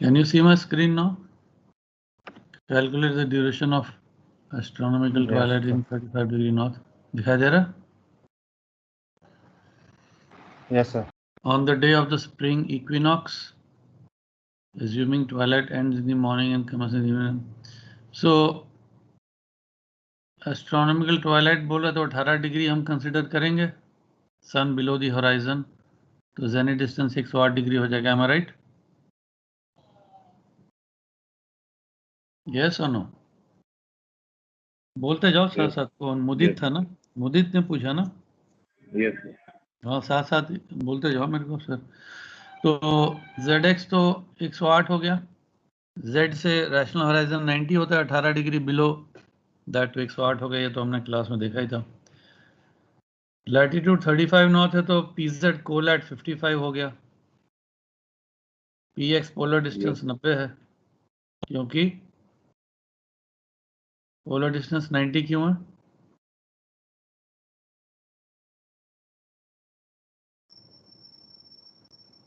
Can you see my screen now? Calculate the duration of astronomical twilight in 35 degree north. दिखाई दे रहा? Yes, sir. On the day of the spring equinox, assuming twilight ends in the morning and commences in the evening. So astronomical twilight बोला तो 18 degree हम consider करेंगे. सन below the horizon, तो zenith distance 108 degree हो जाएगा. M I right? Yes और no? बोलते जाओ साथ साथ. कौन? मुदित था ना? मुदित ने पूछा ना? Yes sir. हाँ, साथ साथ बोलते जाओ मेरे को सर. तो ZX तो 108 हो गया. Z से रैशनल होराइजन 90 होता है, 18 डिग्री बिलो दैट, तो 108 हो गया. ये तो हमने क्लास में देखा ही था. लैटिट्यूड 35 नॉर्थ है तो PZ कोलैट 55 हो गया. PX पोलर डिस्टेंस 90 है, क्योंकि पोलर डिस्टेंस 90 क्यों है?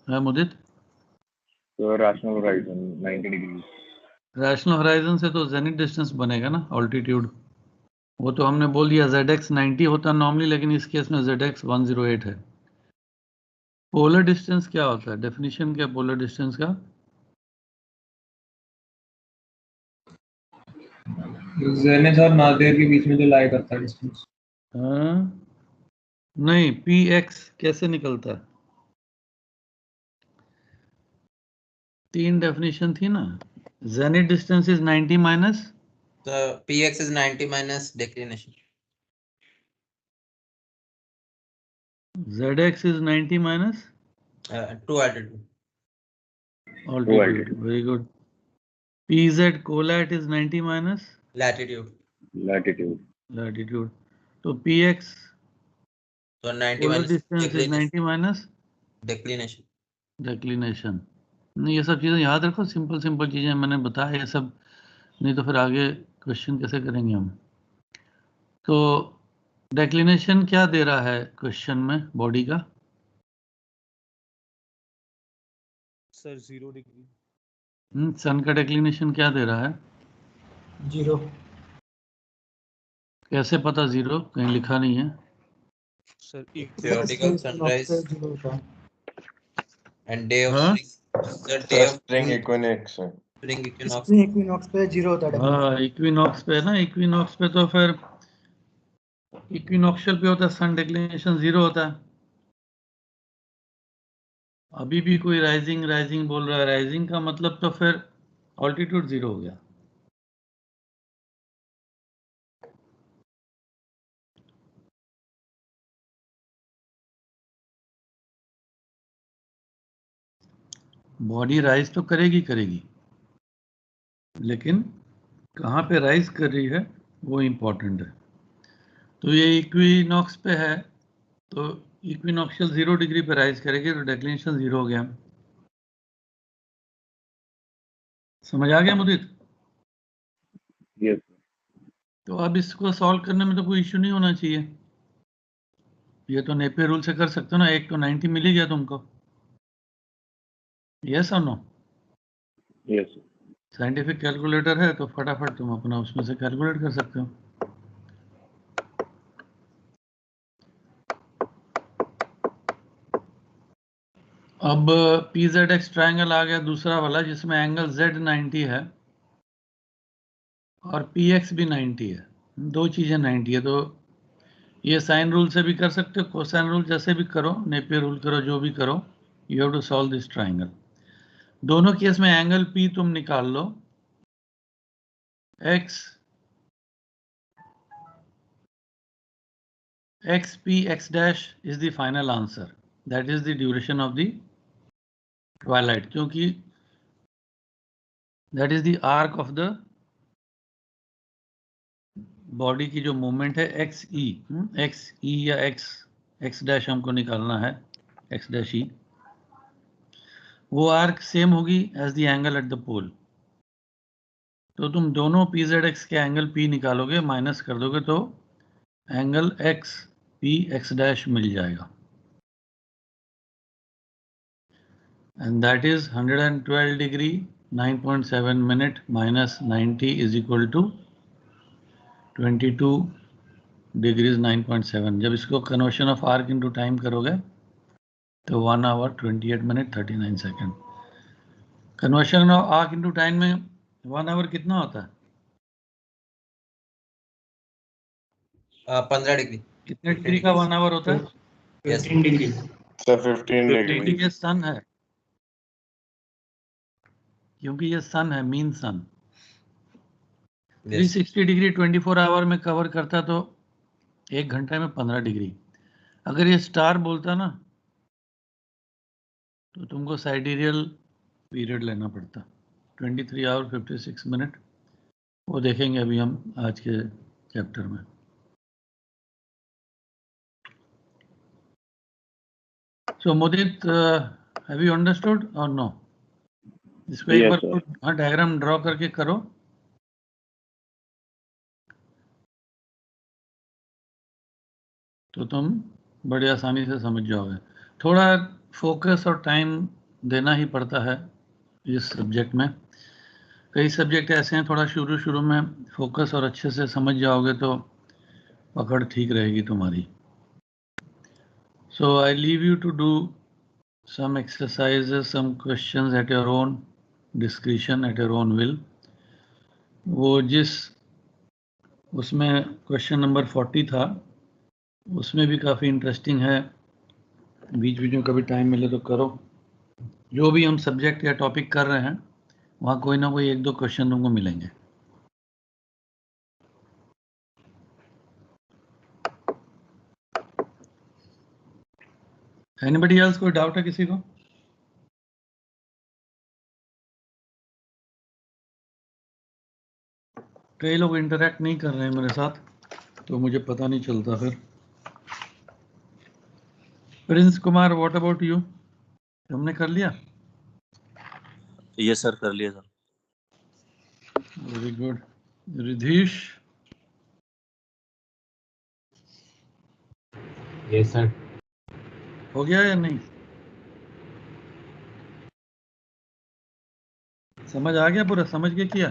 है मुदित? तो rational horizon 90 degree. Rational horizon से तो जेनिथ डिस्टेंस बनेगा ना, ऑल्टीट्यूड. वो तो हमने बोल दिया ZX 90 होता नॉर्मली, लेकिन इस केस में ZX 108 है. पोलर डिस्टेंस क्या होता है? डेफिनेशन क्या पोलर डिस्टेंस का? जेनिथ और नादिर के बीच में जो लाई करता है डिस्टेंस. नहीं, PX कैसे निकलता है? 3 डेफिनेशन थी ना. Zenith distance is 90 minus. The px is 90 minus declination. ZX is 90 minus True altitude. altitude. Very good. PZ colat is 90 minus Latitude. latitude. So PX So 90 polar minus distance is 90 minus declination. declination. नहीं, ये सब चीजें याद रखो. Simple चीजें मैंने बताया ये सब, नहीं तो फिर आगे क्वेश्चन कैसे करेंगे हम. तो डेक्लिनेशन क्या दे रहा है क्वेश्चन में बॉडी का? Sir 0 degree. सन का डेक्लिनेशन क्या दे रहा है? 0. कैसे पता 0? कहीं लिखा नहीं है. Sir Theoretical sunrise and day of हाँ? the day of spring equinox. spring equinox. Equinox पे 0 होता है. हाँ, इक्विनॉक्स पे ना. इक्विनॉक्स पे तो फिर इक्विनॉक्शियल पे होता है, सन डिक्लिनेशन 0 होता है. अभी भी कोई राइजिंग बोल रहा है. राइजिंग का मतलब तो फिर ऑल्टीट्यूड 0 हो गया. बॉडी राइज तो करेगी, लेकिन कहाँ पे राइज कर रही है वो इम्पोर्टेंट है. तो ये इक्विनॉक्स पे है, तो इक्विनॉक्शियल 0 डिग्री पे राइज करेगी, तो डेक्लिनेशन 0 हो गया. समझ आ गया मुदित? यस. तो अब इसको सॉल्व करने में तो कोई इश्यू नहीं होना चाहिए. ये तो नेपियर रूल से कर सकते हो ना. एक तो 90 मिल ही गया तुमको. यस और नो? यस. साइंटिफिक कैलकुलेटर है तो फटाफट तुम अपना उसमें से कैलकुलेट कर सकते हो. अब PZX ट्रायंगल आ गया दूसरा वाला, जिसमें एंगल Z 90 है और PX भी 90 है. दो चीजें 90 है. तो ये साइन रूल से भी कर सकते हो, कोसाइन रूल जैसे भी करो, नेपियर रूल करो, जो भी करो. You have to solve this triangle. दोनों केस में एंगल P तुम निकाल लो. XP X' is the final answer. That is the duration of the twilight, क्योंकि that is the arc of the body की जो मूवमेंट है XE. XE या X' हमको निकालना है. X', वो आर्क सेम होगी as the angle at the pole. तो तुम दोनों PZX के एंगल P निकालोगे, माइनस कर दोगे तो एंगल XP X' मिल जाएगा. And that is 112 degree 9.7 minute minus 90 is equal to 22 degrees 9.7। जब इसको conversion of arc into time करोगे तो 1 hour 28 minute 39 second. Conversion of arc into time में 1 आवर कितना होता है? 15 डिग्री। कितने डिग्री का 1 आवर होता है? 15 डिग्री। सर 15 क्योंकि डिग्री। ये सन है, क्योंकि ये सन है, मीन सन। 360 डिग्री 24 आवर में कवर करता तो 1 घंटे में 15 डिग्री। अगर ये स्टार बोलता ना तो तुमको साइडेरियल पीरियड लेना पड़ता, 23 आवर 56 मिनट। वो देखेंगे अभी हम आज के चैप्टर में। सो मोदित, हैव यू अंडरस्टूड और नो? इसको एक Yes, बार हाँ डायग्राम ड्रॉ करके करो। तो तुम बड़ी आसानी से समझ जाओगे। थोड़ा फोकस और टाइम देना ही पड़ता है इस सब्जेक्ट में। कई सब्जेक्ट ऐसे हैं थोड़ा शुरू में फोकस और अच्छे से समझ जाओगे तो पकड़ ठीक रहेगी तुम्हारी। So I leave you to do some exercises, some questions at your own discretion, at your own will। वो जिस उसमें क्वेश्चन नंबर 40 था उसमें भी काफ़ी इंटरेस्टिंग है, बीच बीच में कभी टाइम मिले तो करो। जो भी हम सब्जेक्ट या टॉपिक कर रहे हैं वहाँ कोई ना कोई 1-2 क्वेश्चन तुमको मिलेंगे। एनीबडी एल्स, कोई डाउट है किसी को? कई लोग इंटरेक्ट नहीं कर रहे हैं मेरे साथ तो मुझे पता नहीं चलता फिर। Prince Kumar, what about you? तुमने कर लिया? यस सर, कर लिया sir. Very good. Ridhish? Yes sir. हो गया या नहीं? समझ आ गया पूरा? समझ के किया?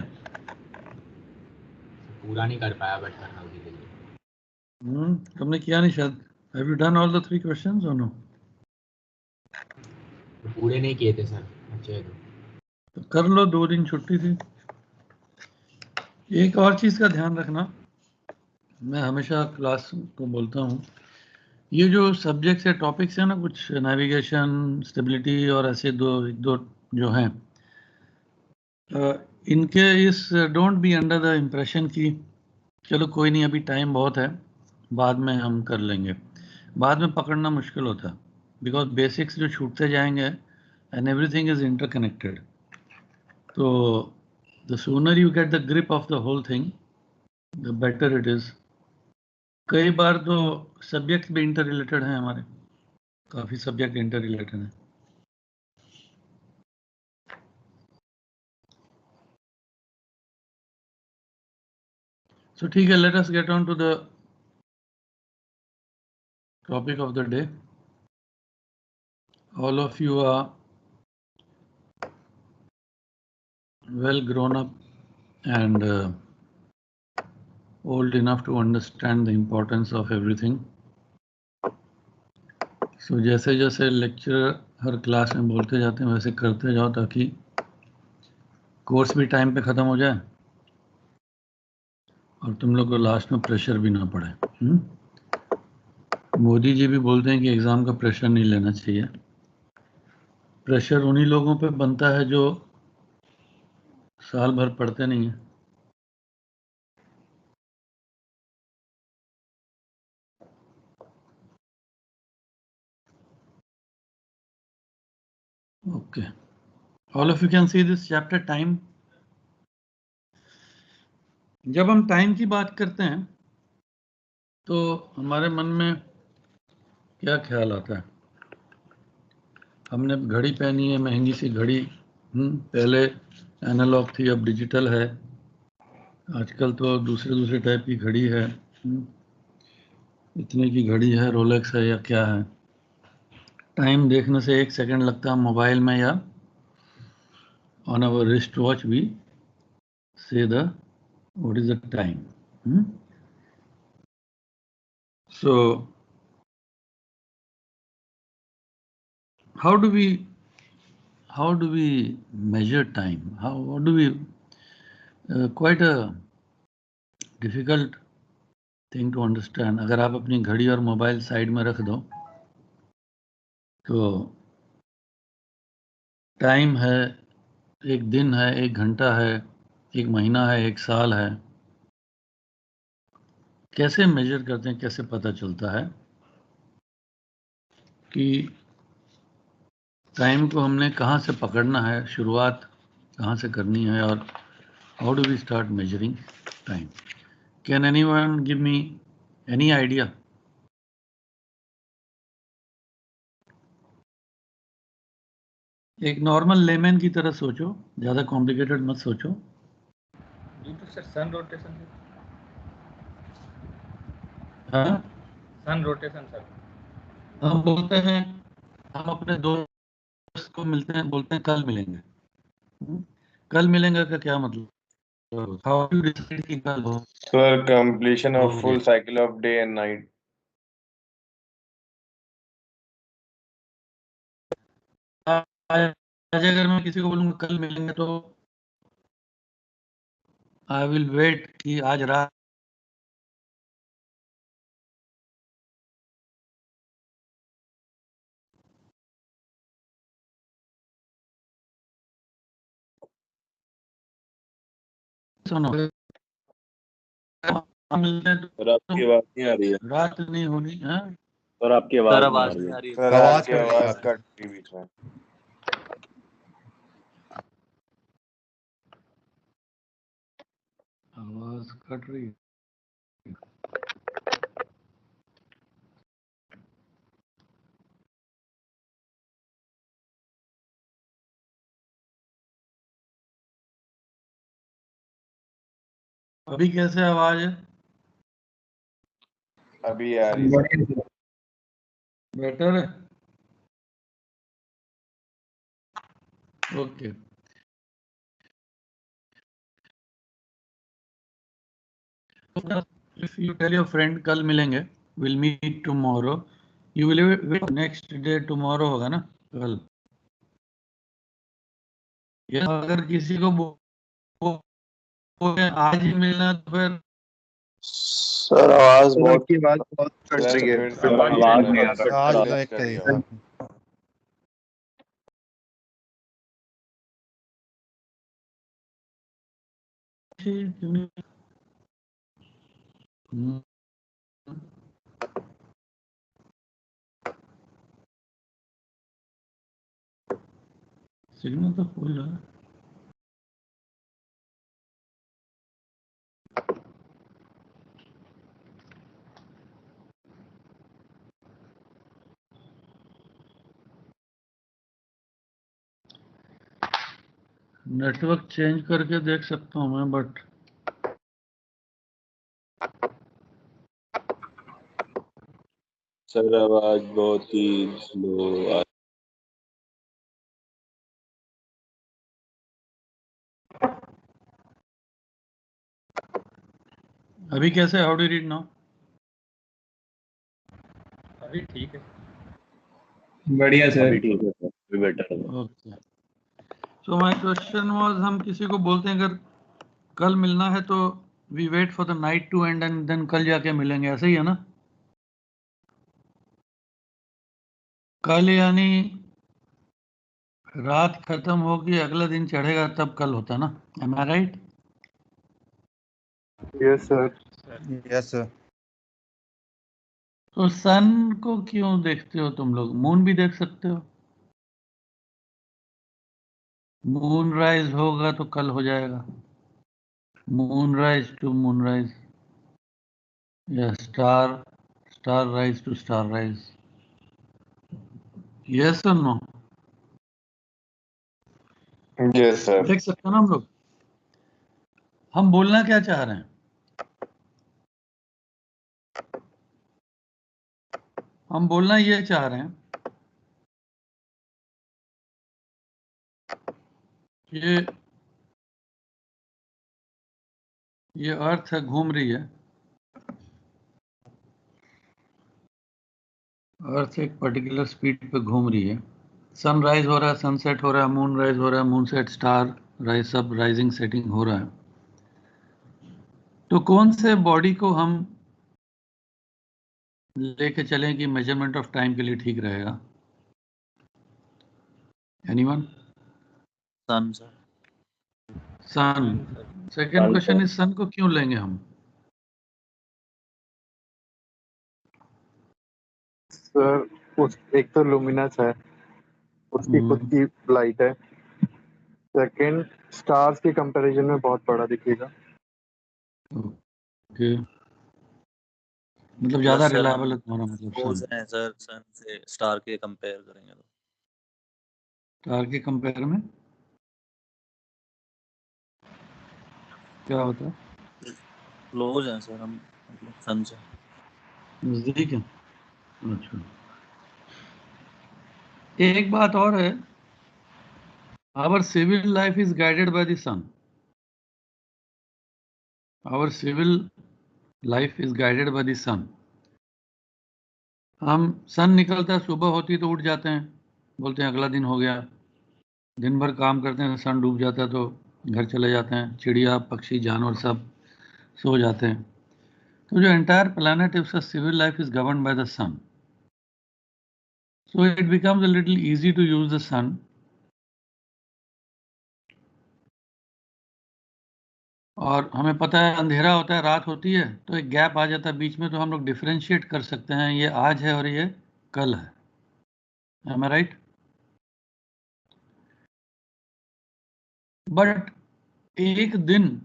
पूरा नहीं कर पाया बट करना भी चाहिए। तुमने किया नहीं शायद। Have you done all the 3 questions और नो? पूरे नहीं किए थे सर, अच्छे तो कर लो, 2 दिन छुट्टी थी। एक और चीज का ध्यान रखना, मैं हमेशा क्लास को बोलता हूँ, ये जो सब्जेक्ट्स है, टॉपिक्स है ना, कुछ नेविगेशन, स्टेबिलिटी और ऐसे एक दो जो हैं, इनके इस don't be under the impression कि चलो कोई नहीं अभी टाइम बहुत है बाद में हम कर लेंगे। बाद में पकड़ना मुश्किल होता है बिकॉज बेसिक्स जो छूटते जाएंगे एंड एवरीथिंग इज इंटरकनेक्टेड। तो the sooner you get the grip of the whole thing the better it is. कई बार तो सब्जेक्ट भी इंटर रिलेटेड हैं, हमारे काफ़ी सब्जेक्ट इंटर रिलेटेड हैं। So ठीक है, let us get on to the topic of the day. All of you are well grown up and old enough to understand the importance of everything. So जैसे जैसे lecture हर class में बोलते जाते हैं वैसे करते जाओ ताकि कोर्स भी टाइम पे ख़त्म हो जाए और तुम लोग को लास्ट में प्रेशर भी ना पड़े। मोदी जी भी बोलते हैं कि एग्ज़ाम का प्रेशर नहीं लेना चाहिए। प्रेशर उन्हीं लोगों पे बनता है जो साल भर पढ़ते नहीं हैं। Okay, all of you can see this chapter time. जब हम टाइम की बात करते हैं तो हमारे मन में क्या ख्याल आता है? हमने घड़ी पहनी है, महंगी सी घड़ी। पहले एनालॉग थी, अब डिजिटल है। आजकल तो दूसरे टाइप की घड़ी है। इतने की घड़ी है, रोलेक्स है या क्या है। टाइम देखने से 1 सेकंड लगता है मोबाइल में या on our wristwatch we say what is the time. So how do we measure time? How do we quite a difficult thing to understand. अगर आप अपनी घड़ी और मोबाइल साइड में रख दो तो टाइम है, एक दिन है, एक घंटा है, एक महीना है, एक साल है, कैसे मेजर करते हैं, कैसे पता चलता है कि टाइम को हमने कहाँ से पकड़ना है, शुरुआत कहाँ से करनी है, और how do we start measuring time? Can anyone give me any idea? एक नॉर्मल लेमैन की तरह सोचो, ज्यादा कॉम्प्लिकेटेड मत सोचो। Due to sir sun rotation. हाँ, सन रोटेशन सर। हम बोलते हैं, हम अपने दोस्त को मिलते हैं, बोलते हैं कल मिलेंगे। कल मिलेंगे का क्या मतलब? हाउ डू डिसाइड कि कल हो? Sir, completion of हो full गया। cycle of day and night. आज अगर मैं किसी को बोलूंगा कल मिलेंगे तो आई विल वेट कि आज रात सुनो मिलते हैं सर आपकी आवाज नहीं आ रही है। रात नहीं होनी है। सर आपकी सर आवाज आवाज नहीं नहीं आ आ रही रही है। है। सर आपकी आवाज कट रही बीच में। आवाज कट रही है। अभी कैसे आवाज है? अभी आ रही है। बेटर है? Okay. If you tell your friend कल मिलेंगे, we'll meet tomorrow, you will wait next day tomorrow होगा ना कल। या अगर किसी को आज ही मिलना तो फिर सर आवाज बहुत कट रही है। आवाज नहीं आ रहा। आज तो एक करिए। सिग्नल तो फुल है। नेटवर्क चेंज करके देख सकता हूँ मैं, बट सर आवाज बहुत ही स्लो आ अभी कैसे? How do read now? अभी ठीक है। बढ़िया सर। अभी ठीक है सर, अभी बेटर है। Okay. So my question was, हम किसी को बोलते हैं अगर कल मिलना है तो we wait for the night to end and then कल जाके मिलेंगे, ऐसे ही है ना? कल यानी रात खत्म होगी, अगला दिन चढ़ेगा, तब कल होता ना? Am I right? Yes sir. Yes sir. तो सन को क्यों देखते हो तुम लोग? मून भी देख सकते हो। मून राइज होगा तो कल हो जाएगा। Moon rise to moon rise, या star rise to star rise. Yes और नो? Yes sir. देख सकते हो ना हम लोग? हम बोलना क्या चाह रहे हैं? हम बोलना ये चाह रहे हैं ये अर्थ है, घूम रही है। अर्थ एक पर्टिकुलर स्पीड पे घूम रही है। सनराइज हो रहा है, सनसेट हो रहा है, मून राइज हो रहा है, मून सेट, स्टार राइज, सब राइजिंग सेटिंग हो रहा है। तो कौन से बॉडी को हम लेके चलें कि मेजरमेंट ऑफ टाइम के लिए ठीक रहेगा? Anyone? Sun sir. Sun. Second question is sun को क्यों लेंगे हम? सर उस एक तो लुमिनस है, उसकी खुद की लाइट है। सेकंड, स्टार्स के कंपैरिजन में बहुत बड़ा दिखेगा। ओके, मतलब ज्यादा रिलायबल है तुम्हारा मतलब सन। हैं सर, सन से स्टार के कंपेयर करेंगे तो स्टार के कंपेयर में क्या होता है? क्लोज हैं सर हम, मतलब सन से। नजदीक है। अच्छा, एक बात और है, our civil life is guided by the sun. Our civil life is guided by the sun. हम सन निकलता है, सुबह होती तो उठ जाते हैं, बोलते हैं अगला दिन हो गया। दिन भर काम करते हैं, सन डूब जाता है तो घर चले जाते हैं, चिड़िया पक्षी जानवर सब सो जाते हैं। तो जो एंटायर प्लैनेट है उसका civil life is govern by the sun, so it becomes a little easy to use the sun. और हमें पता है अंधेरा होता है, रात होती है, तो एक गैप आ जाता है बीच में, तो हम लोग डिफरेंशिएट कर सकते हैं ये आज है और ये कल है। M I right? बट एक दिन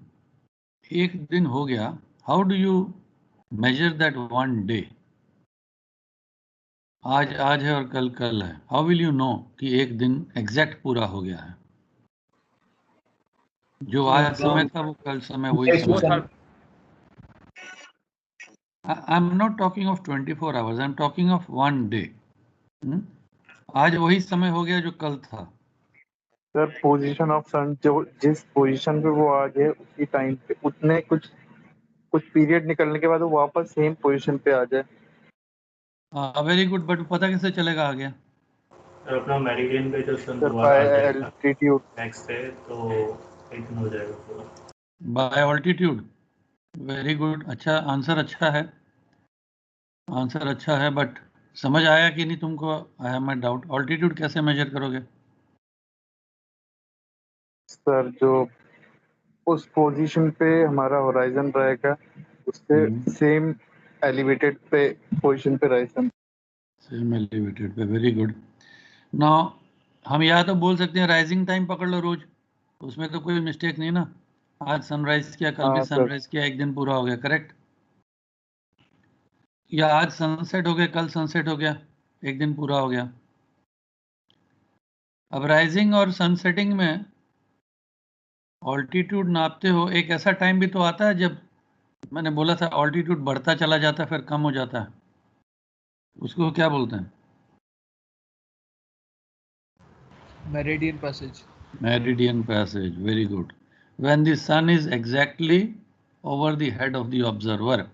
हो गया, how do you measure that one day? आज आज है और कल कल है, हाउ विल यू नो कि एक दिन एग्जैक्ट पूरा हो गया है? जो आज समय था वो कल समय वही समय है। I am not talking of 24 hours, I am talking of one day. आज वही समय हो गया जो कल था। सर पोजीशन ऑफ सन, जो जिस पोजीशन पे वो आज है उसी टाइम पे उतने कुछ पीरियड निकलने के बाद वो वापस सेम पोजीशन पे आ जाए। वेरी गुड, बट पता कैसे चलेगा आ गया? सर अपना मेरिडियन पे जो सन सर दोबारा बाय आ जाएगा एल्टीट्यूड। नेक्स्ट डे, तो एक दिन हो जाएगा पूरा। By altitude. वेरी गुड, अच्छा आंसर, अच्छा है आंसर, अच्छा है, बट समझ आया कि नहीं तुमको? I have my doubt, altitude कैसे मेजर करोगे? सर जो उस पोजीशन पे हमारा होराइजन रहेगा उससे सेम एलिवेटेड पे पोजीशन पे रहे सन। सेम एलिवेटेड पे, वेरी गुड। नाउ हम या तो बोल सकते हैं राइजिंग टाइम पकड़ लो रोज, उसमें तो कोई मिस्टेक नहीं ना। आज सनराइज किया, कल भी हाँ सर। सनराइज किया, एक दिन पूरा हो गया, करेक्ट? या आज सनसेट हो गया, कल सनसेट हो गया, एक दिन पूरा हो गया। अब राइजिंग और सनसेटिंग में ऑल्टीट्यूड नापते हो, एक ऐसा टाइम भी तो आता है जब मैंने बोला था ऑल्टीट्यूड बढ़ता चला जाता है फिर कम हो जाता है, उसको क्या बोलते हैं? Meridian passage. Meridian passage, very good. When the sun is exactly over the head of the observer.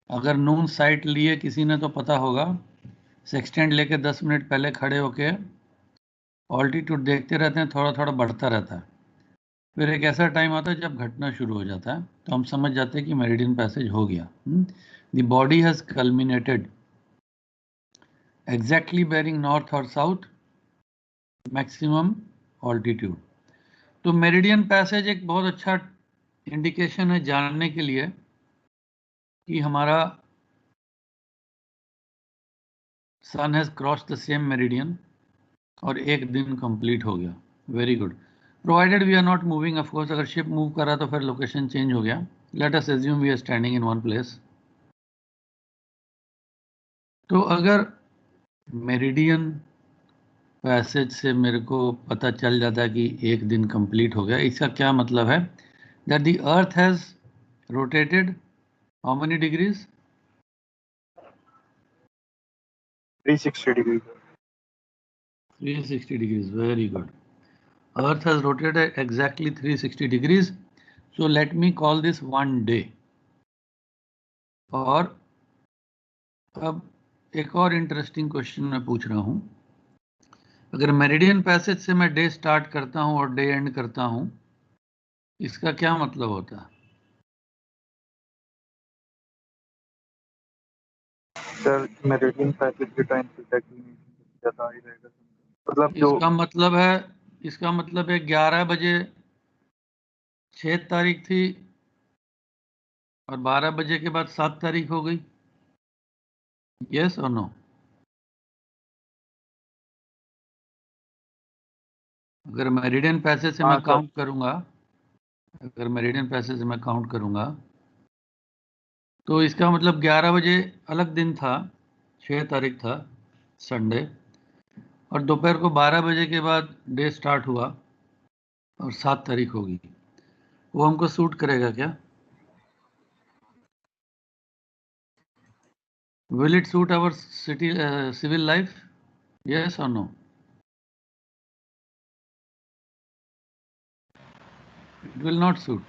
अगर नून साइट लिए किसी ने तो पता होगा, सेक्सटेंट लेके 10 मिनट पहले खड़े होके ऑल्टीट्यूड देखते रहते हैं, थोड़ा थोड़ा बढ़ता रहता है, फिर एक ऐसा टाइम आता है जब घटना शुरू हो जाता है, तो हम समझ जाते हैं कि मेरिडियन पैसेज हो गया। The body has culminated exactly bearing north और साउथ मैक्सिमम ऑल्टीट्यूड। तो मेरिडियन पैसेज एक बहुत अच्छा इंडिकेशन है जानने के लिए कि हमारा sun has cross the same meridian और एक दिन कंप्लीट हो गया। Very good, provided we are not moving. Of course अगर शिप मूव कर रहा तो फिर लोकेशन चेंज हो गया। Let us assume we are standing in one place. तो अगर मेरिडियन पैसेज से मेरे को पता चल जाता है कि एक दिन कंप्लीट हो गया, इसका क्या मतलब है? That the earth has rotated how many degrees? 360 degree. 360 degrees, very good. Earth has rotated exactly 360 degrees. So let me call this 1 day. और अब एक और इंटरेस्टिंग क्वेश्चन मैं पूछ रहा हूं, अगर मेरिडियन पैसेज से मैं डे स्टार्ट करता हूं और डे एंड करता हूं, इसका क्या मतलब होता है? सर मेरिडियन पैसेज के टाइम पे ज्यादा ही रहेगा, मतलब जो इसका मतलब है 11 बजे 6 तारीख थी और 12 बजे के बाद 7 तारीख हो गई। यस और नो? अगर मेरिडियन पैसेज से मैं काउंट करूंगा, अगर मेरिडियन पैसेज से मैं काउंट करूंगा तो इसका मतलब 11 बजे अलग दिन था, 6 तारीख था संडे, और दोपहर को 12 बजे के बाद डे स्टार्ट हुआ और 7 तारीख होगी। वो हमको सूट करेगा क्या? Will it suit our civil life? Yes or no? It will not suit.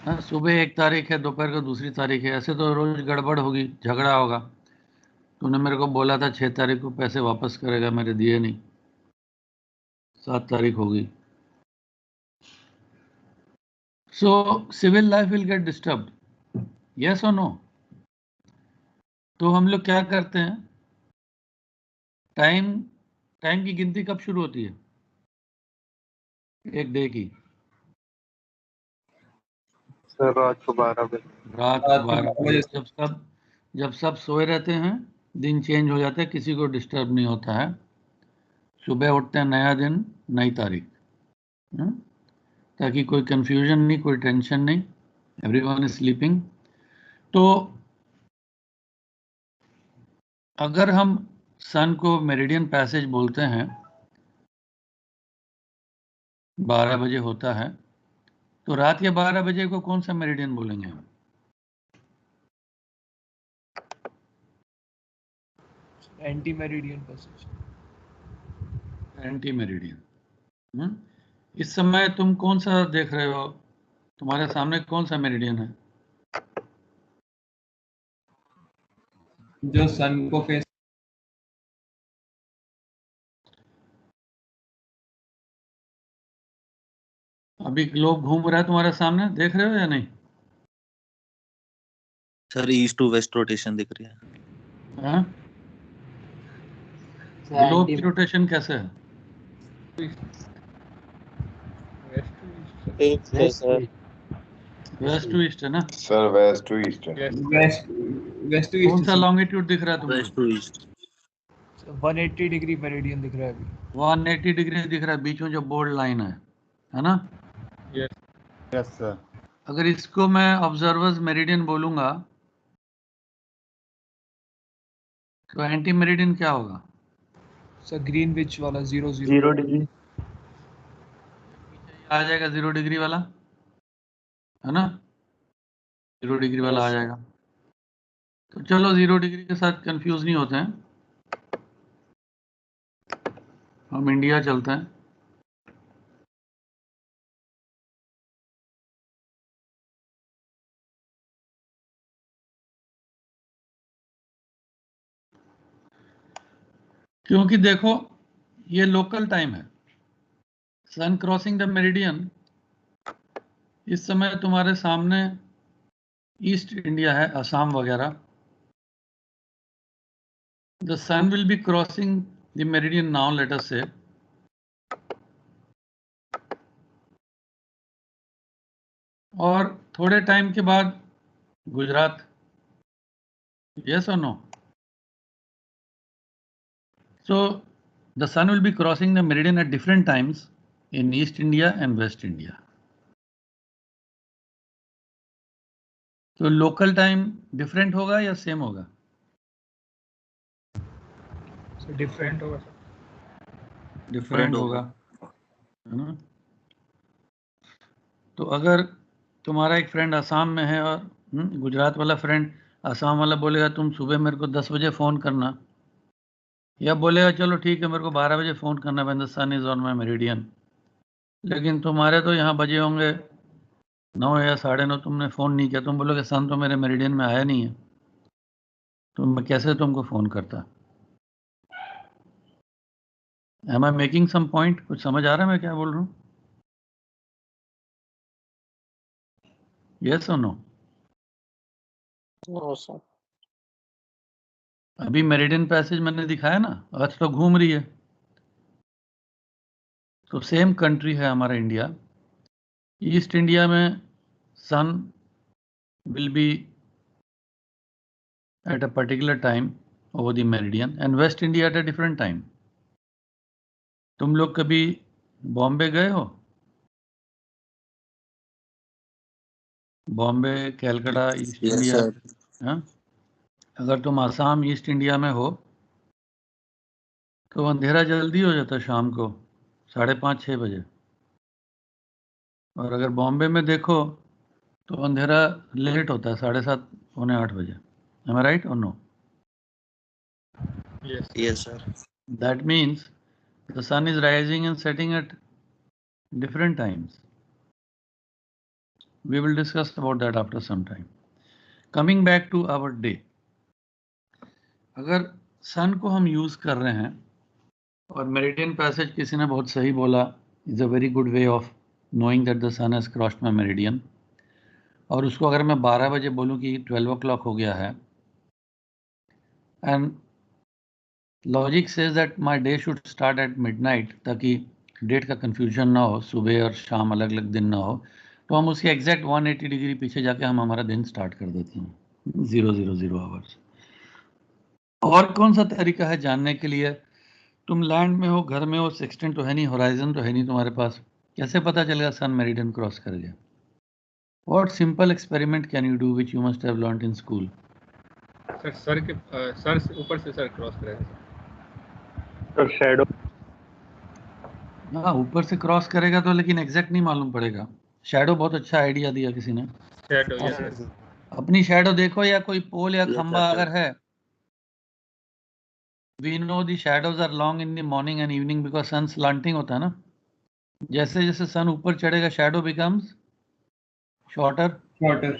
हाँ, सुबह 1 तारीख है, दोपहर को दूसरी तारीख है, ऐसे तो रोज गड़बड़ होगी, झगड़ा होगा। तूने मेरे को बोला था 6 तारीख को पैसे वापस करेगा, मेरे दिए नहीं, 7 तारीख होगी। So civil life will get disturbed. Yes or no? तो हम लोग क्या करते हैं, टाइम की गिनती कब शुरू होती है एक डे की? सर रात को 12 बजे। जब सब सोए रहते हैं, दिन चेंज हो जाता है, किसी को डिस्टर्ब नहीं होता है, सुबह उठते हैं, नया दिन, नई तारीख, ताकि कोई कंफ्यूजन नहीं, कोई टेंशन नहीं, एवरीवन इज स्लीपिंग। तो अगर हम सन को मेरिडियन पैसेज बोलते हैं, 12 बजे होता है, तो रात के 12 बजे को कौन सा मेरिडियन बोलेंगे हम? Anti meridian passage. Anti meridian. इस समय तुम कौन सा देख रहे हो? तुम्हारे सामने कौन सा मेरिडियन है जो सन को फेस? अभी ग्लोब घूम रहा है तुम्हारे सामने, देख रहे हो या नहीं? Sir east to west rotation दिख रही है। हाँ? ग्लोब की रोटेशन कैसे है? वेस्ट टू ईस्ट है ना सर? वेस्ट टू ईस्ट है। West to east. कौन सा लॉन्गिट्यूड दिख रहा है तुमको? West to east. 180 degree meridian दिख रहा है अभी। 180 डिग्री दिख रहा है, बीच में जो बोल्ड लाइन है ना? Yes sir. अगर इसको मैं ऑब्जर्वर्स मेरिडियन बोलूंगा तो एंटी मेरिडियन क्या होगा? सर ग्रीनविच वाला 00 डिग्री आ जाएगा, 0 डिग्री वाला है ना, 0 डिग्री वाला आ जाएगा। तो चलो 0 डिग्री के साथ कंफ्यूज नहीं होते हैं, हम इंडिया चलते हैं। क्योंकि देखो ये लोकल टाइम है, सन क्रॉसिंग द मेरिडियन, इस समय तुम्हारे सामने ईस्ट इंडिया है, असम वगैरह। The sun will be crossing the meridian now, let us say, और थोड़े टाइम के बाद गुजरात। यस और no? So the sun will be crossing the meridian at different times in East India and West India. तो local time different होगा या same होगा? Different होगा सर। डिफरेंट होगा, है ना? तो अगर तुम्हारा एक फ्रेंड असम में है और गुजरात वाला फ्रेंड असम वाला बोलेगा तुम सुबह मेरे को 10 बजे फ़ोन करना, या बोलेगा चलो ठीक है मेरे को 12 बजे फ़ोन करना when the sun is on my meridian, लेकिन तुम्हारे तो यहाँ बजे होंगे 9 या 9:30, तुमने फ़ोन नहीं किया, तुम बोलोगे सन तो मेरे मेरिडियन में आया नहीं है, तो मैं कैसे तुमको फ़ोन करता? Am I making some point? कुछ समझ आ रहा है मैं क्या बोल रहा हूँ? यस और नो? No sir. अभी मेरिडियन पैसेज मैंने दिखाया ना, अर्थ तो घूम रही है, तो सेम कंट्री है हमारा इंडिया। ईस्ट इंडिया में sun will be at a particular time over the meridian and West India at a different time. तुम लोग कभी बॉम्बे गए हो? Bombay, Calcutta, east Yes, India? sir. हाँ, अगर तुम आसाम ईस्ट इंडिया में हो तो अंधेरा जल्दी हो जाता है शाम को 5:30-6 बजे, और अगर बॉम्बे में देखो तो अंधेरा लेट होता है 7:30-8 बजे। Am I right or no? Yes, sir. That means the sun is rising and setting at different times. We will discuss about that after some time. Coming back to our day, अगर सन को हम use कर रहे हैं और meridian passage किसी ने बहुत सही बोला, is a very good way of knowing that the sun has crossed my meridian, और उसको अगर मैं 12 बजे बोलूं कि 12 o'clock हो गया है, and logic says that my day should start at midnight, ताकि डेट का कंफ्यूजन ना हो, सुबह और शाम अलग अलग दिन ना हो, तो हम उसके एग्जैक्ट 180 डिग्री पीछे जाके हम हमारा दिन स्टार्ट कर देते हैं 000 आवर्स। और कौन सा तरीका है जानने के लिए? तुम लैंड में हो, घर में हो, सेक्सटेंट तो है नहीं, होराइजन तो है नहीं तुम्हारे पास, कैसे पता चलेगा सन मेरिडियन क्रॉस कर गया? What simple experiment can you do which you must have learned in school? Sir sir से ऊपर से सर क्रॉस करेगा तो शैडो हाँ, ऊपर से क्रॉस करेगा तो, लेकिन एग्जैक्ट नहीं मालूम पड़ेगा। शैडो बहुत अच्छा आइडिया दिया किसी ने। शैडो। यस अपनी शैडो देखो, या कोई पोल या Yes, खंबा sir. अगर है, we know the shadows are long in the morning and evening because sun slanting होता है ना। जैसे जैसे सन ऊपर चढ़ेगा shadow becomes shorter. Shorter.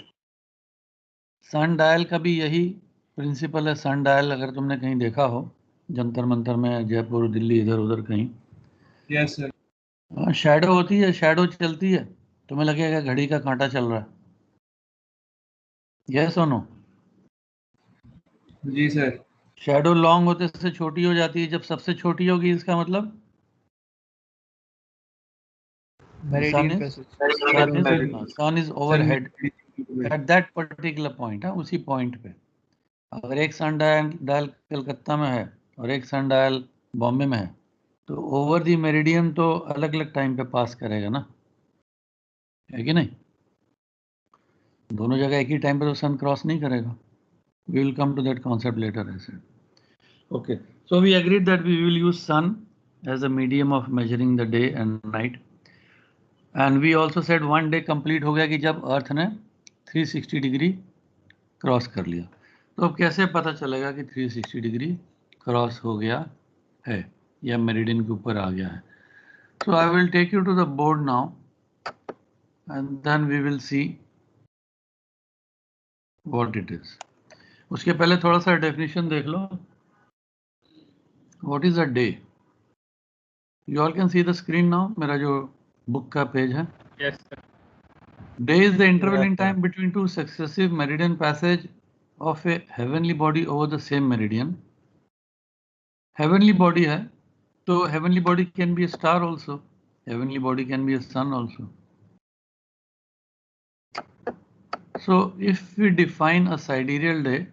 Sundial का भी यही प्रिंसिपल है। सन डायल अगर तुमने कहीं देखा हो, जंतर मंतर में, जयपुर, दिल्ली, इधर उधर कहीं, Yes, sir. शैडो होती है, शैडो चलती है, तुम्हें लगेगा घड़ी का कांटा चल रहा है। यस और नो? जी सर। शैडो लॉन्ग होते से छोटी हो जाती है, जब सबसे छोटी होगी इसका मतलब meridian passage. Sun is overhead at that particular point. उसी पॉइंट पे अगर एक सन डायल कलकत्ता में है और एक सन डायल बॉम्बे में है, तो ओवर दी मेरिडियन तो अलग अलग टाइम पे पास करेगा ना, है कि नहीं? दोनों जगह एक ही टाइम पे तो सन क्रॉस नहीं करेगा। We will come to that concept later, I said. Okay, so we agreed that we will use sun as a medium of measuring the day and night, and we also said one day complete हो गया कि जब अर्थ ने 360 degree cross कर लिया। तो अब कैसे पता चलेगा कि 360 डिग्री क्रॉस हो गया है या मेरिडियन के ऊपर आ गया है? So I will take you to the board now and then we will see what it is. उसके पहले थोड़ा सा डेफिनेशन देख लो। What is a day? You all can see the screen now. मेरा जो बुक का पेज है। Yes sir. Day is the interval in time between two successive meridian passage of a heavenly body over the same meridian. Heavenly body है, तो heavenly body can be a star also. Heavenly body can be a sun also. So if we define a sidereal day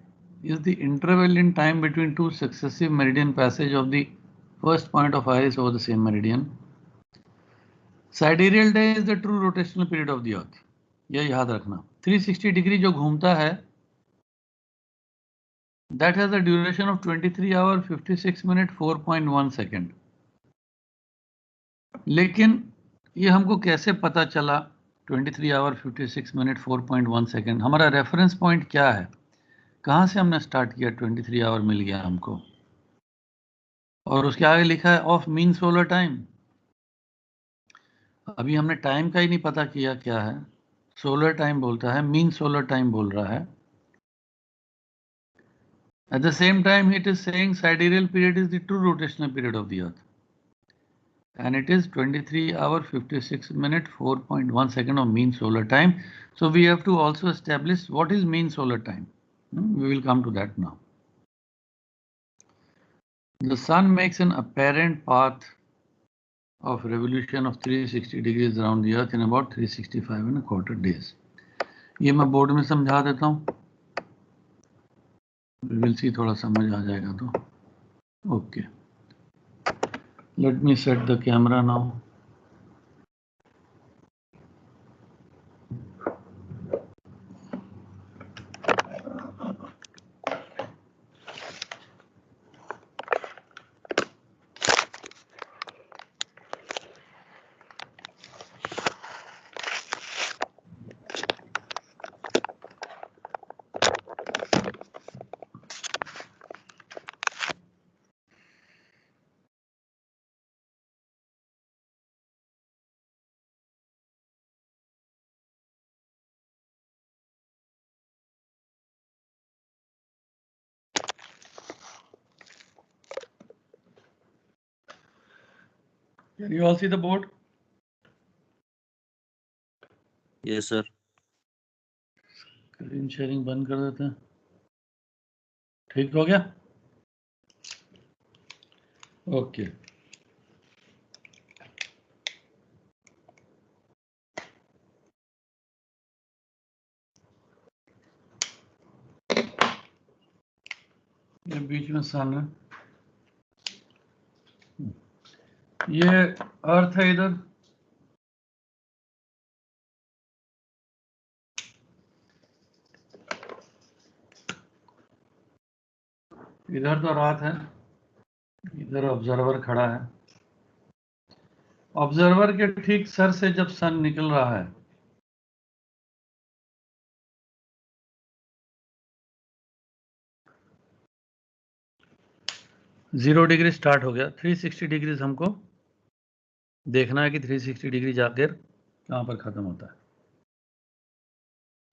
is the interval in time between two successive meridian passage of the first point of iris over the same meridian. Sidereal day is the true rotational period of the earth. यह याद रखना। 360 degree जो घूमता है, that has a duration of 23 hours 56 minutes 4.1 second. लेकिन ये हमको कैसे पता चला 23 hours 56 minutes 4.1 second? हमारा रेफरेंस पॉइंट क्या है? कहाँ से हमने स्टार्ट किया? 23 आवर मिल गया हमको। और उसके आगे लिखा है ऑफ मीन सोलर टाइम। अभी हमने टाइम का ही नहीं पता किया क्या है, सोलर टाइम बोलता है, मीन सोलर टाइम बोल रहा है। At the same time, it is saying sidereal period is the true rotational period of the Earth, and it is 23 hour 56 minute 4.1 second of mean solar time. So we have to also establish what is mean solar time. We will come to that now. The sun makes an apparent path of revolution of 360 degrees around the Earth in about 365.25 days. ये मैं board में समझा देता हूँ, we will see, थोड़ा समझ आ जाएगा तो. Okay. Let me set the camera now. Can you all see the board? Yes, sir. Screen sharing बंद कर देते हैं. ठीक हो गया? ओके. ये बीच में सन है, ये अर्थ है इधर, इधर तो रात है, इधर ऑब्जर्वर खड़ा है. ऑब्जर्वर के ठीक सर से जब सन निकल रहा है, जीरो डिग्री स्टार्ट हो गया, 360 डिग्रीज हमको देखना है कि 360 डिग्री जाकर कहां पर खत्म होता है.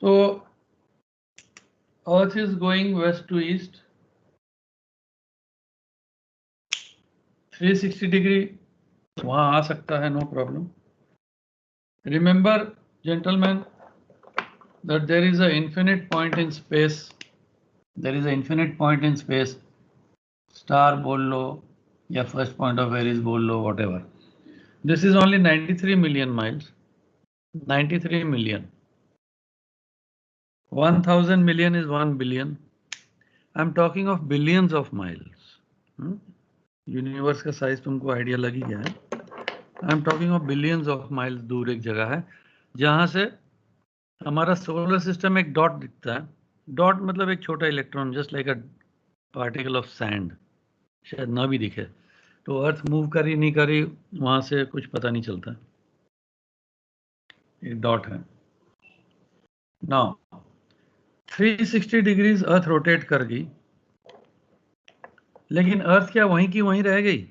तो earth is going west to east, 360 degree वहां आ सकता है, no problem. Remember gentleman that there is a infinite point in space, there is a infinite point in space, star बोल लो या first point of Aries बोल लो, whatever. This is only 93 million miles, 93 million. 1000 million is 1 billion. I'm talking of billions of miles. Universe का size तुमको idea लग ही गया है. I'm talking of billions of miles दूर एक जगह है जहां से हमारा सोलर सिस्टम एक डॉट दिखता है. डॉट मतलब एक छोटा electron, just like a particle of sand. शायद ना भी दिखे तो अर्थ मूव करी नहीं करी वहां से कुछ पता नहीं चलता. एक डॉट है. नाउ 360 डिग्रीज अर्थ रोटेट कर गई, लेकिन अर्थ क्या वहीं की वहीं रह गई?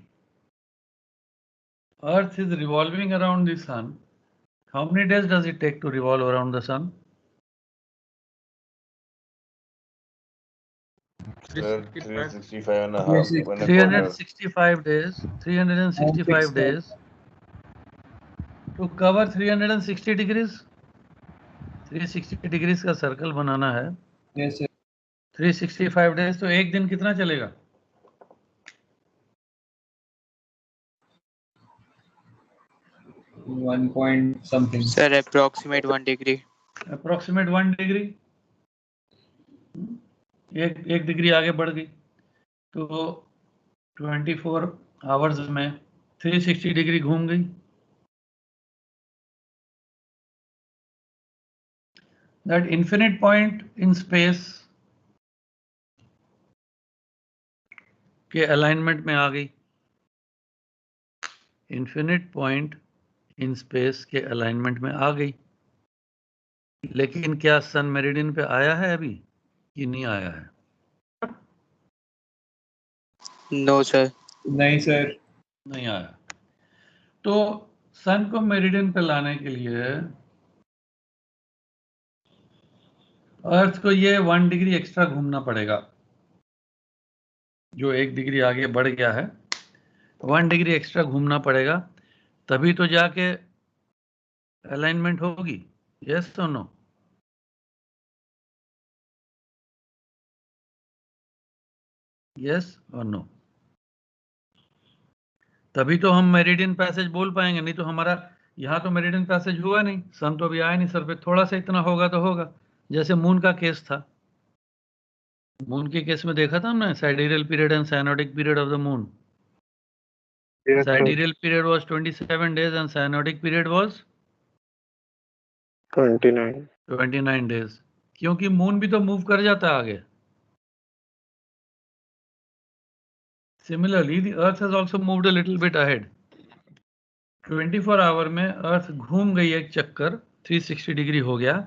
Earth is revolving around the sun. How many days does it take to revolve around the sun? 365 and a half. 365 days. 365 days to cover 360 degrees. 360 degrees का सर्कल बनाना है. Yes, sir. 365 days, तो एक दिन कितना चलेगा? 1 point something. Sir, approximate 1 degree. Approximate 1 degree. एक degree आगे बढ़ गई तो 24 आवर्स में 360 डिग्री घूम गई. That infinite point in space के अलाइनमेंट में आ गई. इन्फिनिट पॉइंट इन स्पेस के अलाइनमेंट में आ गई, लेकिन क्या सन मेरिडियन पे आया है अभी कि नहीं आया है? No, sir. नहीं सर, नहीं आया। तो सन को मेरिडियन पे लाने के लिए अर्थ को ये 1 डिग्री एक्स्ट्रा घूमना पड़ेगा, जो 1 डिग्री आगे बढ़ गया है 1 डिग्री एक्स्ट्रा घूमना पड़ेगा, तभी तो जाके अलाइनमेंट होगी। यस और नो? यस और नो? तभी तो हम मेरिडियन पैसेज बोल पाएंगे, नहीं तो हमारा यहाँ तो मेरिडियन पैसेज हुआ नहीं, सन तो अभी आया नहीं सर पे, थोड़ा सा इतना होगा तो होगा। जैसे मून का केस था, मून के केस में देखा था हमने sidereal period and synodic period of the moon. Yes, sir. Sidereal period was 27 days and cyanotic period was 29 days, क्योंकि मून भी तो मूव कर जाता है आगे। Similarly, the earth has also moved a little bit ahead. 24 our में अर्थ घूम गई एक चक्कर, 360 डिग्री हो गया,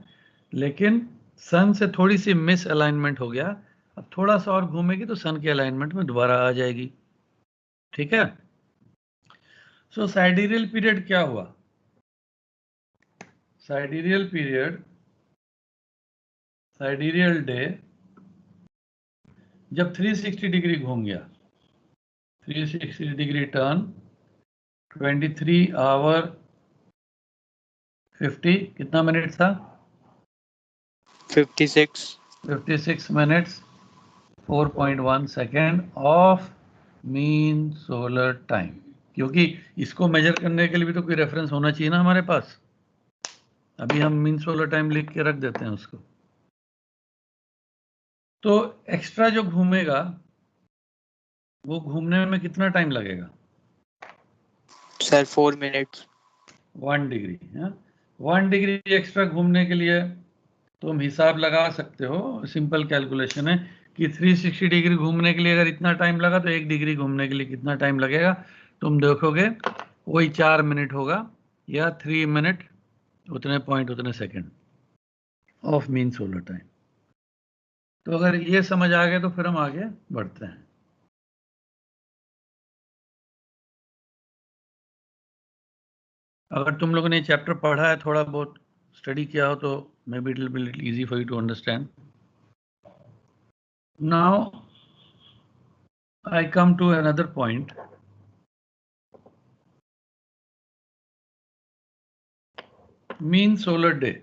लेकिन सन से थोड़ी सी मिस अलाइनमेंट हो गया। अब थोड़ा सा और घूमेगी तो सन के अलाइनमेंट में दोबारा आ जाएगी। ठीक है? सो साइडेरियल पीरियड क्या हुआ? साइडेरियल पीरियड, साइडेरियल डे जब 360 डिग्री घूम गया, 360 डिग्री टर्न, 23 आवर 50 कितना मिनट था? 56 minutes 4.1 second of mean solar time. क्योंकि इसको मेजर करने के लिए भी तो कोई रेफरेंस होना चाहिए ना हमारे पास। अभी हम मीन सोलर टाइम लिख के रख देते हैं उसको। तो एक्स्ट्रा जो घूमेगा वो घूमने में कितना टाइम लगेगा? Sir 4 minutes. 1 degree. 1 degree extra घूमने के लिए तुम हिसाब लगा सकते हो, सिंपल कैलकुलेशन है कि 360 डिग्री घूमने के लिए अगर इतना टाइम लगा तो 1 डिग्री घूमने के लिए कितना टाइम लगेगा? तुम देखोगे वही 4 मिनट होगा या 3 मिनट उतने पॉइंट उतने second of mean solar time. तो अगर ये समझ आ गए तो फिर हम आगे बढ़ते हैं। अगर तुम लोगों ने चैप्टर पढ़ा है, थोड़ा बहुत स्टडी किया हो, तो maybe it will be little easy for you to understand. Now I come to another point. Mean solar day.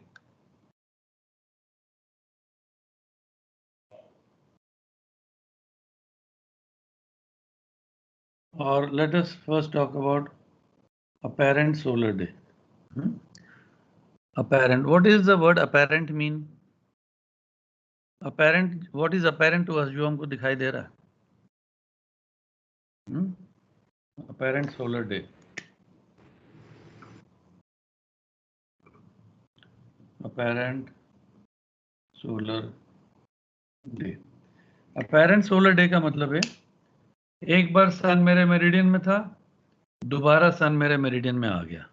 Or let us first talk about apparent solar day. Apparent. What is the word apparent mean? Apparent. What is apparent to us? जो हमको दिखाई दे रहा है. Apparent solar day. Apparent solar day. Apparent solar day का मतलब है एक बार सन मेरे मेरिडियन में था, दोबारा सन मेरे मेरिडियन में आ गया,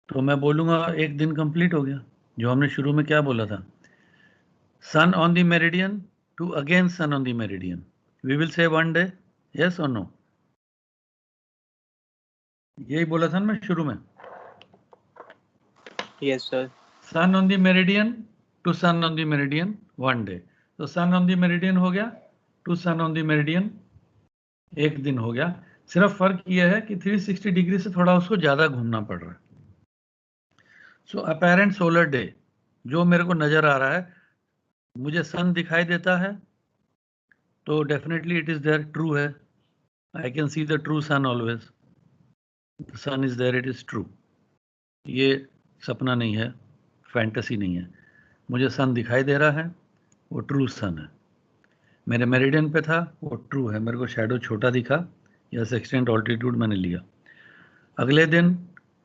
तो मैं बोलूंगा एक दिन कंप्लीट हो गया। जो हमने शुरू में क्या बोला था, sun on the meridian to again sun on the meridian, we will say 1 day. Yes और नो? यही बोला था ना मैं शुरू में। Yes sir. Sun on the meridian to sun on the meridian 1 day. तो सन ऑन द मेरिडियन हो गया to sun on the meridian 1 दिन हो गया। सिर्फ फर्क यह है कि 360 डिग्री से थोड़ा उसको ज्यादा घूमना पड़ रहा है। सो अपैरेंट सोलर डे जो मेरे को नजर आ रहा है, मुझे सन दिखाई देता है तो definitely it is there, true है। I can see the true sun always, the sun is there, it is true. ये सपना नहीं है, फैंटेसी नहीं है, मुझे सन दिखाई दे रहा है, वो ट्रू सन है। मेरे मेरिडियन पे था, वो ट्रू है। मेरे को शैडो छोटा दिखा या सेक्सटेंट ऑल्टीट्यूड मैंने लिया। अगले दिन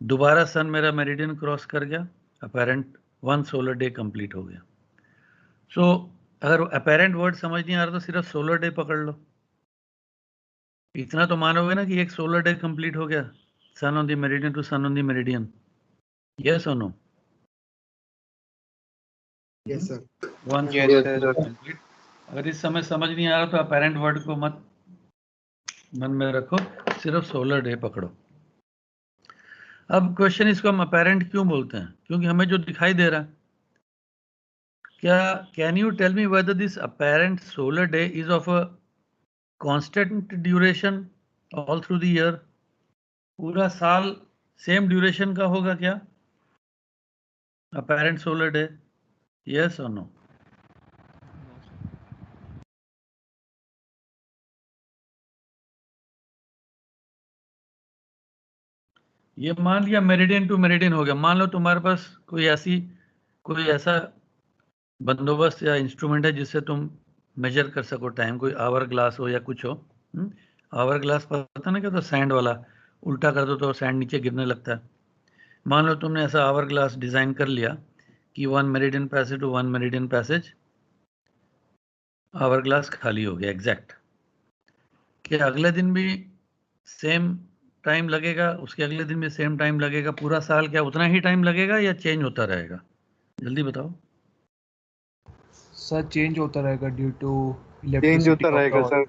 दोबारा सन मेरा मेरिडियन क्रॉस कर गया, अपैरेंट 1 सोलर डे कंप्लीट हो गया। सो अगर अपैरेंट वर्ड समझ नहीं आ रहा तो सिर्फ सोलर डे पकड़ लो। इतना तो मानोगे ना कि एक सोलर डे कंप्लीट हो गया, sun on the meridian to sun on the meridian. Yes और no? Yes sir. 1 solar day complete. अगर इस समय समझ नहीं आ रहा तो अपैरेंट वर्ड को मत मन में रखो, सिर्फ सोलर डे पकड़ो। अब क्वेश्चन, इसको हम अपेरेंट क्यों बोलते हैं? क्योंकि हमें जो दिखाई दे रहा है, क्या can you tell me whether this apparent solar day is of a constant duration all through the year? पूरा साल सेम ड्यूरेशन का होगा क्या अपेरेंट सोलर डे? यस और नो? ये मान लिया मेरिडियन टू मेरिडियन हो गया। मान लो तुम्हारे पास कोई ऐसा बंदोबस्त या इंस्ट्रूमेंट है जिससे तुम मेजर कर सको टाइम, कोई आवर ग्लास हो या कुछ हो। आवर ग्लास पता ना क्या, तो सैंड वाला, उल्टा कर दो तो सैंड नीचे गिरने लगता है। मान लो तुमने ऐसा आवर ग्लास डिजाइन कर लिया कि 1 meridian passage to 1 meridian passage hourglass खाली हो गया एग्जैक्ट। क्या अगले दिन भी सेम टाइम लगेगा? उसके अगले दिन भी सेम टाइम लगेगा? पूरा साल क्या उतना ही टाइम लगेगा या चेंज होता रहेगा? जल्दी बताओ। सर चेंज होता रहेगा ड्यू टू चेंज होता रहेगा सर।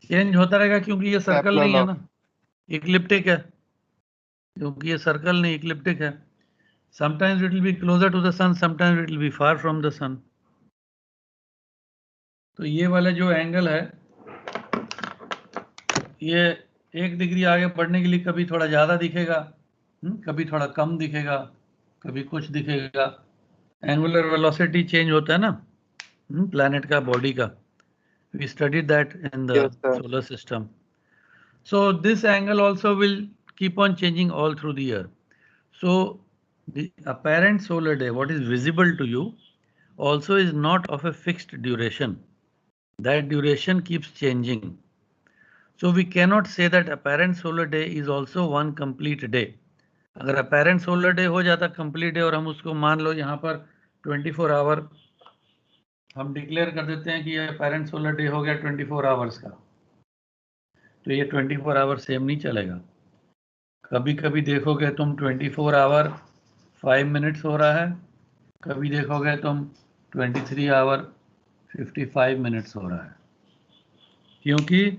चेंज होता रहेगा क्योंकि ये सर्कल Kepler नहीं है law। ना, इक्लिप्टिक है। क्योंकि ये सर्कल नहीं, इक्लिप्टिक है। Sometimes it will be closer to the sun, sometimes it will be far from the sun. तो ये वाला जो एंगल है, ये 1 डिग्री आगे बढ़ने के लिए कभी थोड़ा ज़्यादा दिखेगा, कभी थोड़ा कम दिखेगा, कभी कुछ दिखेगा। एंगुलर वेलोसिटी चेंज होता है ना प्लैनेट का, बॉडी का। We studied that in the Yes, sir. solar system. So this angle also will keep on changing all through the year. So the apparent solar day, what is visible to you, also is not of a fixed duration. That duration keeps changing. So we cannot say that apparent solar day is also one complete day. अगर apparent solar day हो जाता complete day और हम उसको मान लो यहाँ पर 24 our हम डिक्लेयर कर देते हैं कि ये apparent solar day हो गया 24 आवर्स का, तो ये 24 आवर सेम नहीं चलेगा। कभी कभी देखोगे तुम 24 आवर 5 मिनट्स हो रहा है, कभी देखोगे तुम 23 आवर 55 मिनट्स हो रहा है, क्योंकि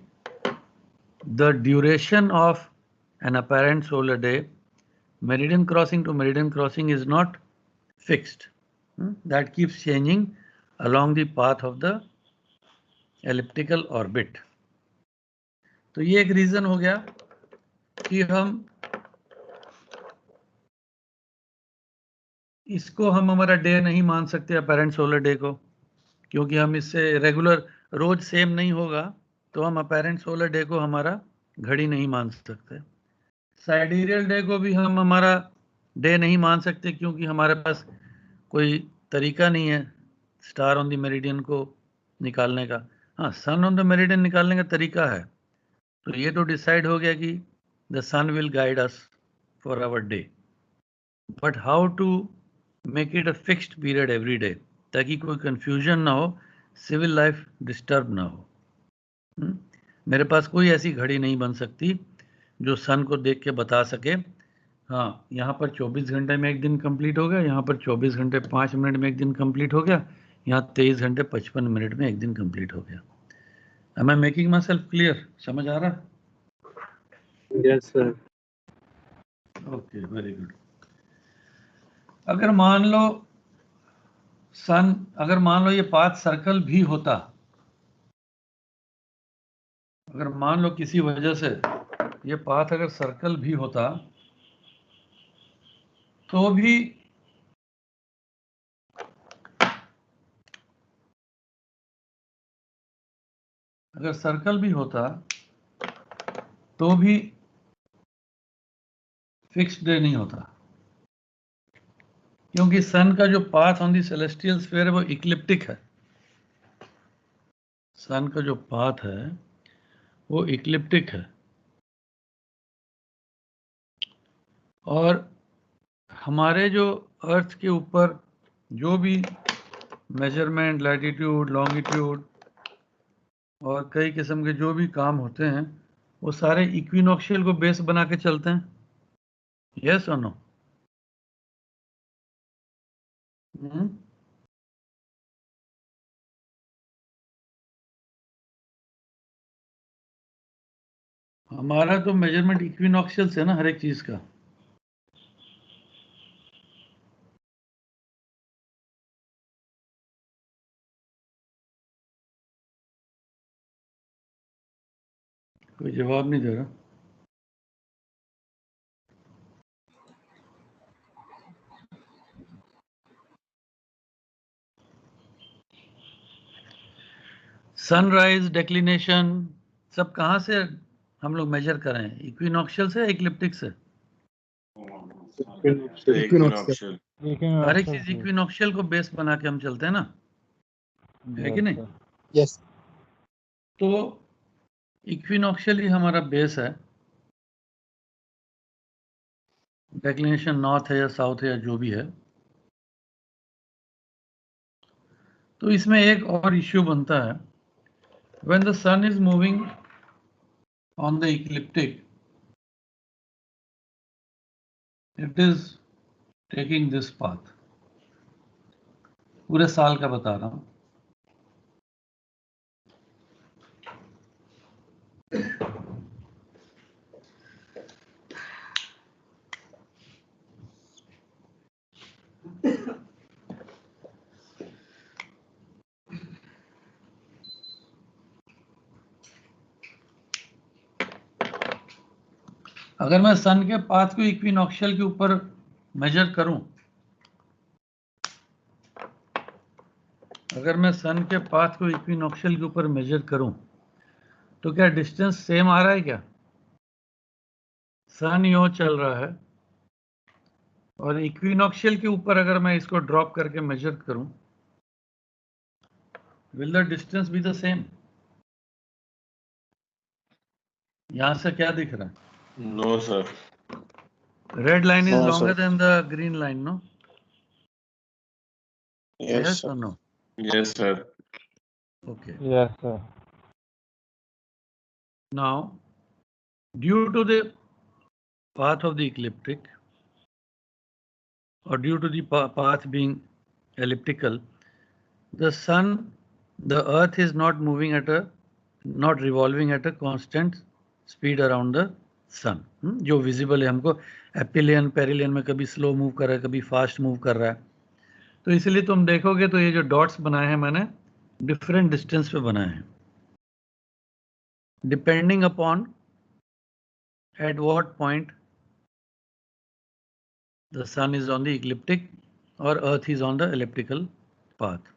the duration of an apparent solar day meridian crossing to meridian crossing is not fixed, that keeps changing along the path of the elliptical orbit. तो ये एक रीजन हो गया कि हम इसको हमारा डे नहीं मान सकते अपेरेंट सोलर डे को, क्योंकि हम इससे रेगुलर रोज सेम नहीं होगा, तो हम अपेरेंट सोलर डे को हमारा घड़ी नहीं मान सकते। साइडेरियल डे को भी हम हमारा डे नहीं मान सकते, क्योंकि हमारे पास कोई तरीका नहीं है स्टार ऑन द मेरिडियन को निकालने का। हाँ, सन ऑन द मेरिडियन निकालने का तरीका है। तो ये तो डिसाइड हो गया कि the sun will guide us for our day, but how to make it a fixed period every day, ताकि कोई कंफ्यूजन ना हो, सिविल लाइफ डिस्टर्ब ना हो। मेरे पास कोई ऐसी घड़ी नहीं बन सकती जो सन को देख के बता सके हाँ यहाँ पर 24 घंटे में एक दिन कंप्लीट हो गया, यहाँ पर 24 घंटे 5 मिनट में एक दिन कंप्लीट हो गया, यहाँ 23 घंटे 55 मिनट में एक दिन कंप्लीट हो गया। Am I making myself clear? समझ आ रहा? Yes, sir. Okay, very good. अगर मान लो ये पाथ सर्कल भी होता, अगर मान लो किसी वजह से ये पाथ अगर सर्कल भी होता, तो भी अगर सर्कल भी होता तो भी फिक्स्ड डे नहीं होता, क्योंकि सन का जो path on the celestial sphere है वो इक्लिप्टिक है। सन का जो पाथ है वो इक्लिप्टिक है, और हमारे जो अर्थ के ऊपर जो भी मेजरमेंट, लैटिट्यूड, लॉन्गिट्यूड और कई किस्म के जो भी काम होते हैं, वो सारे इक्विनोक्शियल को बेस बना के चलते हैं। यस और नो? हमारा तो मेजरमेंट इक्विनॉक्शियल से ना हर एक चीज का। कोई जवाब नहीं दे रहा। सनराइज डेक्लिनेशन सब कहाँ से हम लोग मेजर कर रहे हैं? इक्विनॉक्शियल से, इक्लिप्टिक से? इक्विनॉक्शियल। हर एक चीज इक्विनॉक्शियल को बेस बना के हम चलते हैं ना, है कि नहीं? यस। तो इक्विनॉक्शियल ही हमारा बेस है। डेक्लिनेशन नॉर्थ है या साउथ है या जो भी है। तो इसमें एक और इश्यू बनता है, when the sun is moving on the ecliptic, it is taking this path. पूरे साल का बता रहा हूं। अगर मैं सन के पाथ को इक्विनॉक्शियल के ऊपर मेजर करूं, अगर मैं सन के पाथ को इक्विनॉक्शियल के ऊपर मेजर करूं, तो क्या डिस्टेंस सेम आ रहा है क्या? सन यूं चल रहा है और इक्विनॉक्शियल के ऊपर अगर मैं इसको ड्रॉप करके मेजर करूं, will the distance be the same? यहां से क्या दिख रहा है? No, sir. Red line is No, longer sir. than the green line, no? Yes, sir. or no? Yes, sir. Okay. Yes, sir. Now, due to the path of the ecliptic, or due to the path being elliptical, the sun, the earth is not moving at a, not revolving at a constant speed around the sun. जो visible है हमको, एपिलियन perihelion में कभी slow move कर रहा है, कभी fast move कर रहा है। तो इसलिए तुम देखोगे तो ये जो डॉट्स बनाए हैं मैंने डिफरेंट डिस्टेंस पे बनाए हैं, depending upon at what point the sun is on the ecliptic or earth is on the elliptical path.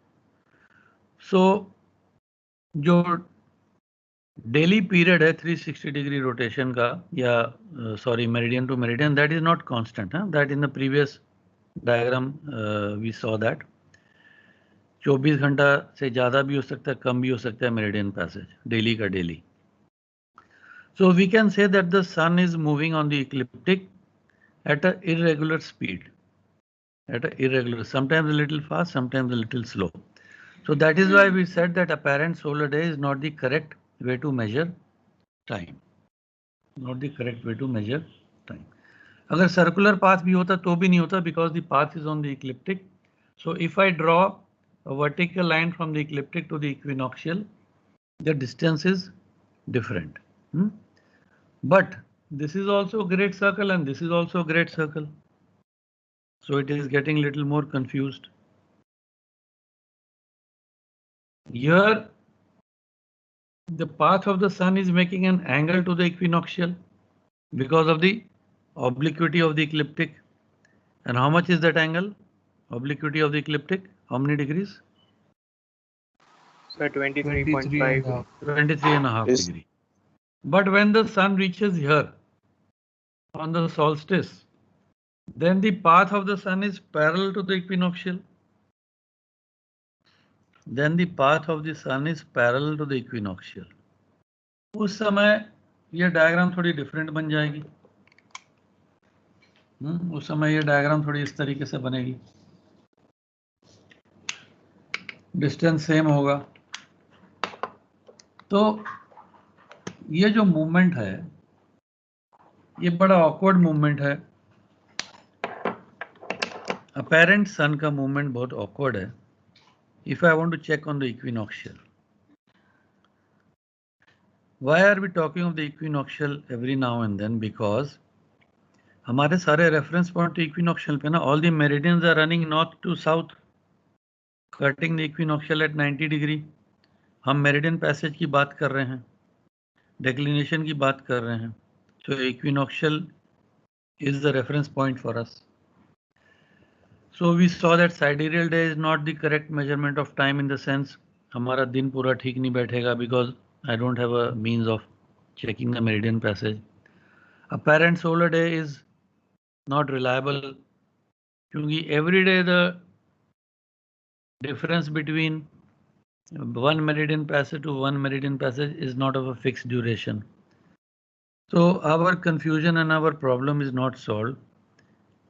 So जो डेली पीरियड है 360 डिग्री रोटेशन का, या sorry meridian to meridian, that is not constant. That in the previous diagram we saw that 24 घंटा से ज़्यादा भी हो सकता है, कम भी हो सकता है मेरिडियन पैसेज, डेली का daily. So we can say that the sun is moving on the ecliptic at an irregular speed, sometimes a little fast, sometimes a little slow. So that is why we said that apparent solar day is not the correct way to measure time. Not the correct way to measure time. अगर circular path भी होता तो भी नहीं होता, because the path is on the ecliptic. So if I draw a vertical line from the ecliptic to the equinoctial, the distance is different. But this is also a great circle and this is also a great circle. So it is getting little more confused. Here, the path of the sun is making an angle to the equinoctial because of the obliquity of the ecliptic. And how much is that angle? Obliquity of the ecliptic, how many degrees? So 23.5. 23.5 degree. But when the sun reaches here on the solstice, then the path of the sun is parallel to the equinoctial. Then the path of the sun is parallel to the equinoctial. उस समय ये diagram थोड़ी different बन जाएगी। उस समय ये diagram थोड़ी इस तरीके से बनेगी, डिस्टेंस सेम होगा। तो ये जो मूवमेंट है ये बड़ा ऑकवर्ड मूवमेंट है। अपेरेंट सन का मूवमेंट बहुत ऑकवर्ड है। If I want to check on the equinoctial, Why are we talking of the equinoctial every now and then? Because हमारे सारे reference point to equinoctial पे ना, all the meridians are running north to south, cutting the equinoctial at 90 degree. हम meridian passage की बात कर रहे हैं, declination की बात कर रहे हैं. So equinoctial is the reference point for us. So we saw that sidereal day is not the correct measurement of time in the sense हमारा दिन पूरा ठीक नहीं बैठेगा because I don't have a means of checking the meridian passage. Apparent solar day is not reliable क्योंकि every day the difference between one meridian passage to one meridian passage is not of a fixed duration. So our confusion and our problem is not solved.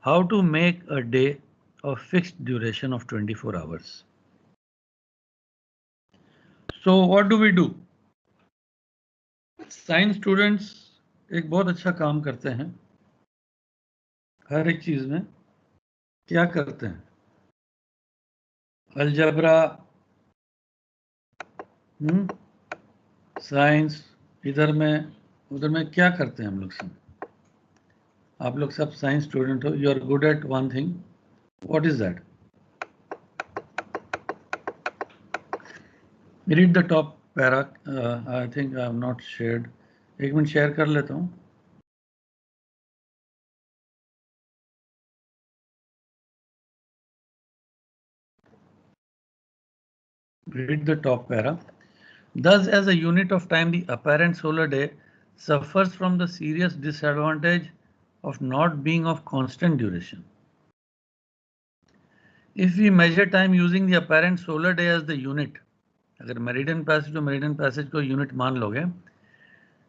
How to make a day of fixed duration of 24 hours? So what do we do? Science students एक बहुत अच्छा काम करते हैं. हर एक चीज में क्या करते हैं? अलजेब्रा, साइंस, इधर में उधर में क्या करते हैं हम लोग सब? आप लोग सब साइंस स्टूडेंट हो. You are good at one thing. What is that? Read the top para. I think I have not shared. एक मिनट शेयर कर लेता हूँ. Read the top para. Thus, as a unit of time, the apparent solar day suffers from the serious disadvantage of not being of constant duration. If we measure time using the apparent solar day as the unit, अगर meridian passage to meridian passage को unit मान लोगे,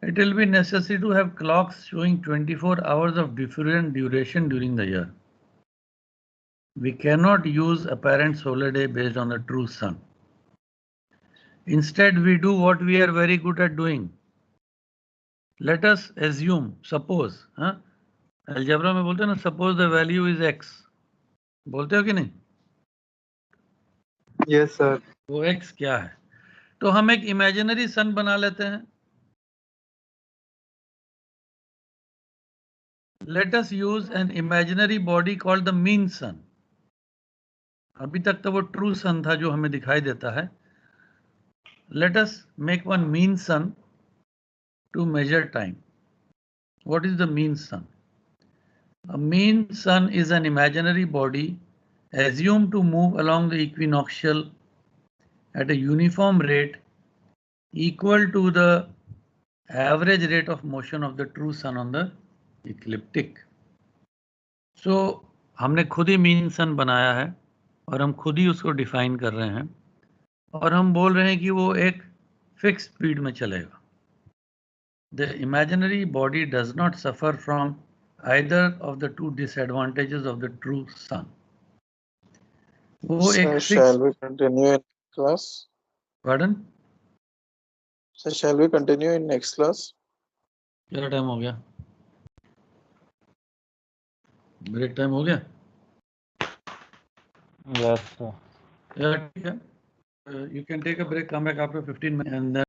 it will be necessary to have clocks showing 24 hours of different duration during the year. We cannot use apparent solar day based on the true sun. Instead, we do what we are very good at doing. Let us assume, suppose, algebra में बोलते हैं ना, suppose the value is x. बोलते हो कि नहीं? Yes sir. वो x क्या है? तो हम एक imaginary sun बना लेते हैं. Let us use an imaginary body called the mean sun. अभी तक तो वो true sun था जो हमें दिखाई देता है. Let us make one mean sun to measure time. What is the mean sun? A mean sun is an imaginary body assumed to move along the equinoctial at a uniform rate equal to the average rate of motion of the true sun on the ecliptic. So हमने खुद ही mean sun बनाया है और हम खुद ही उसको define कर रहे हैं और हम बोल रहे हैं कि वो एक fixed speed में चलेगा. The imaginary body does not suffer from either of the two disadvantages of the true sun. वो एक shall we continue in class? Pardon? So shall we continue in next class? क्या time हो गया? Break time हो गया? Yes sir. Yeah, ठीक है. You can take a break, come back after 15 minutes and then